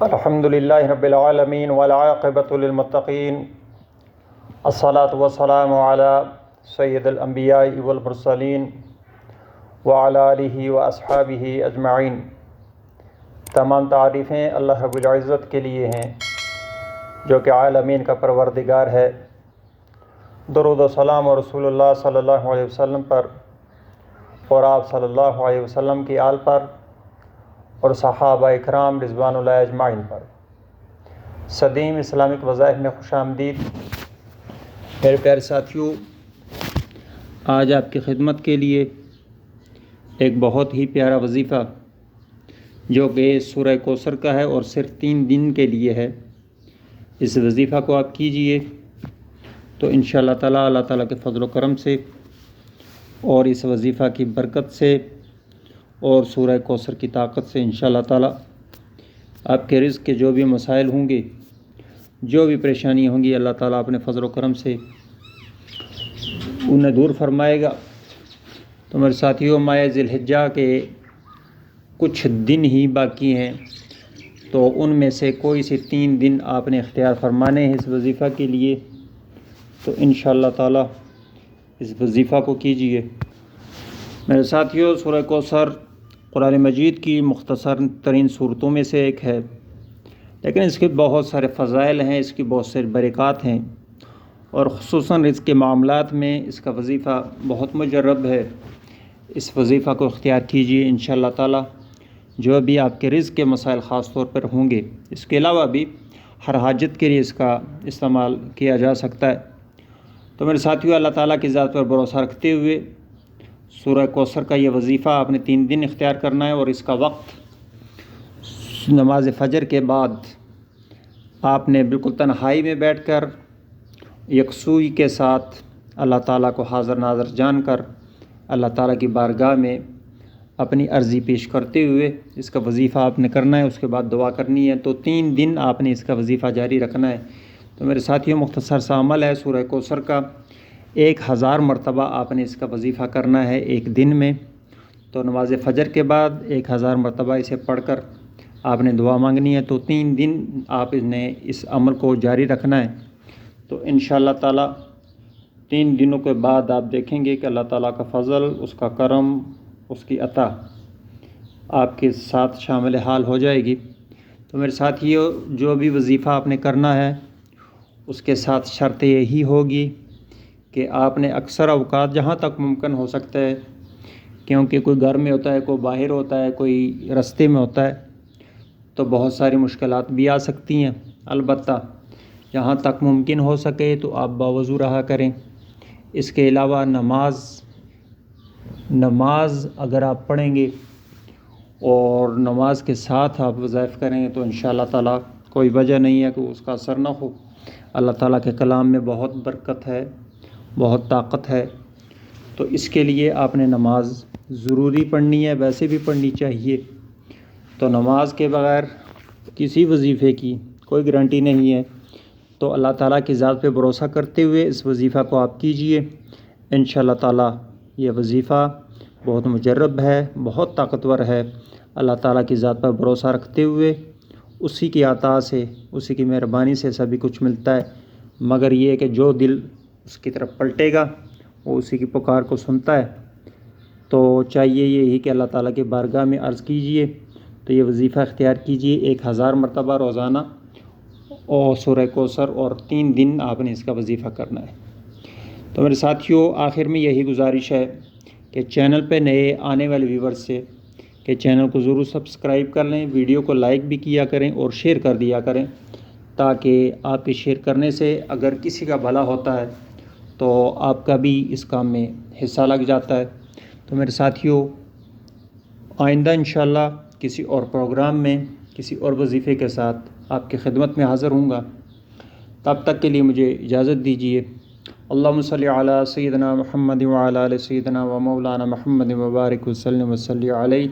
الحمد للہ رب العالمین والعاقبۃ للمتقین الصلاۃ والسلام علی سید الانبیاء والمرسلین وعلی آلہ واصحابہ اجمعین۔ تمام تعریفیں اللہ رب العزت کے لیے ہیں جو کہ عالمین کا پروردگار ہے۔ درود و سلام و رسول اللہ صلی اللہ علیہ وسلم پر اور آپ صلی اللہ علیہ وسلم کی آل پر اور صحابہ اکرام رضوان اللہ اجمعین پر۔ صدیم اسلامک وظائف میں خوش آمدید۔ میرے پیارے ساتھیوں، آج آپ کی خدمت کے لیے ایک بہت ہی پیارا وظیفہ جو کہ سورہ کوثر کا ہے اور صرف 3 دن کے لیے ہے، اس وظیفہ کو آپ کیجئے تو انشاءاللہ تعالیٰ اللہ تعالیٰ کے فضل و کرم سے اور اس وظیفہ کی برکت سے اور سورہ کوثر کی طاقت سے انشاءاللہ تعالیٰ آپ کے رزق کے جو بھی مسائل ہوں گے، جو بھی پریشانی ہوں گی، اللہ تعالیٰ اپنے فضل و کرم سے انہیں دور فرمائے گا۔ تو میرے ساتھیوں، ماہ ذی الحجہ کے کچھ دن ہی باقی ہیں، تو ان میں سے کوئی سے 3 دن آپ نے اختیار فرمانے ہیں اس وظیفہ کے لیے، تو انشاءاللہ تعالیٰ اس وظیفہ کو کیجئے۔ میرے ساتھیوں، سورہ کوثر قرآن مجید کی مختصر ترین صورتوں میں سے ایک ہے، لیکن اس کے بہت سارے فضائل ہیں، اس کی بہت ساری برکات ہیں، اور خصوصاً رزق کے معاملات میں اس کا وظیفہ بہت مجرب ہے۔ اس وظیفہ کو اختیار کیجئے انشاءاللہ تعالیٰ، جو بھی آپ کے رزق کے مسائل خاص طور پر ہوں گے۔ اس کے علاوہ بھی ہر حاجت کے لیے اس کا استعمال کیا جا سکتا ہے۔ تو میرے ساتھیوں، اللہ تعالیٰ کی ذات پر بھروسہ رکھتے ہوئے سورہ کوثر کا یہ وظیفہ آپ نے 3 دن اختیار کرنا ہے، اور اس کا وقت نماز فجر کے بعد آپ نے بالکل تنہائی میں بیٹھ کر یکسوئی کے ساتھ اللہ تعالیٰ کو حاضر ناظر جان کر اللہ تعالیٰ کی بارگاہ میں اپنی عرضی پیش کرتے ہوئے اس کا وظیفہ آپ نے کرنا ہے، اس کے بعد دعا کرنی ہے۔ تو 3 دن آپ نے اس کا وظیفہ جاری رکھنا ہے۔ تو میرے ساتھیوں، مختصر سا عمل ہے سورہ کوثر کا، 1000 مرتبہ آپ نے اس کا وظیفہ کرنا ہے ایک دن میں۔ تو نماز فجر کے بعد 1000 مرتبہ اسے پڑھ کر آپ نے دعا مانگنی ہے۔ تو 3 دن آپ نے اس عمل کو جاری رکھنا ہے۔ تو انشاءاللہ تعالیٰ 3 دنوں کے بعد آپ دیکھیں گے کہ اللہ تعالیٰ کا فضل، اس کا کرم، اس کی عطا آپ کے ساتھ شامل حال ہو جائے گی۔ تو میرے ساتھیوں، جو بھی وظیفہ آپ نے کرنا ہے اس کے ساتھ شرط یہی ہوگی کہ آپ نے اکثر اوقات جہاں تک ممکن ہو سکتا ہے، کیونکہ کوئی گھر میں ہوتا ہے، کوئی باہر ہوتا ہے، کوئی رستے میں ہوتا ہے، تو بہت ساری مشکلات بھی آ سکتی ہیں، البتہ جہاں تک ممکن ہو سکے تو آپ باوضو رہا کریں۔ اس کے علاوہ نماز اگر آپ پڑھیں گے اور نماز کے ساتھ آپ وظائف کریں گے تو انشاءاللہ تعالیٰ کوئی وجہ نہیں ہے کہ اس کا اثر نہ ہو۔ اللہ تعالیٰ کے کلام میں بہت برکت ہے، بہت طاقت ہے، تو اس کے لیے آپ نے نماز ضروری پڑھنی ہے، ویسے بھی پڑھنی چاہیے۔ تو نماز کے بغیر کسی وظیفے کی کوئی گارنٹی نہیں ہے۔ تو اللہ تعالیٰ کی ذات پہ بھروسہ کرتے ہوئے اس وظیفہ کو آپ کیجئے، انشاءاللہ تعالیٰ یہ وظیفہ بہت مجرب ہے، بہت طاقتور ہے۔ اللہ تعالیٰ کی ذات پر بھروسہ رکھتے ہوئے اسی کی عطا سے، اسی کی مہربانی سے سبھی کچھ ملتا ہے، مگر یہ کہ جو دل اس کی طرف پلٹے گا وہ اسی کی پکار کو سنتا ہے۔ تو چاہیے یہی کہ اللہ تعالیٰ کی بارگاہ میں عرض کیجئے، تو یہ وظیفہ اختیار کیجئے 1000 مرتبہ روزانہ، اور سورہ کوثر، اور 3 دن آپ نے اس کا وظیفہ کرنا ہے۔ تو میرے ساتھیوں، آخر میں یہی گزارش ہے کہ چینل پہ نئے آنے والے ویورز سے کہ چینل کو ضرور سبسکرائب کر لیں، ویڈیو کو لائک بھی کیا کریں اور شیئر کر دیا کریں، تاکہ آپ کے شیئر کرنے سے اگر کسی کا بھلا ہوتا ہے تو آپ کا بھی اس کام میں حصہ لگ جاتا ہے۔ تو میرے ساتھیوں، آئندہ انشاءاللہ کسی اور پروگرام میں کسی اور وظیفے کے ساتھ آپ کی خدمت میں حاضر ہوں گا۔ تب تک کے لیے مجھے اجازت دیجیے۔ اللہم صلی علی سیدنا محمد وعلی آل سیدنا و مولانا محمد وبارک وسلم وصلی علیہ۔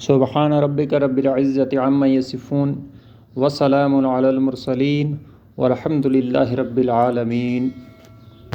سبحان ربک رب العزت عما یصفون وسلام علی المرسلین والحمد للہ رب العالمین۔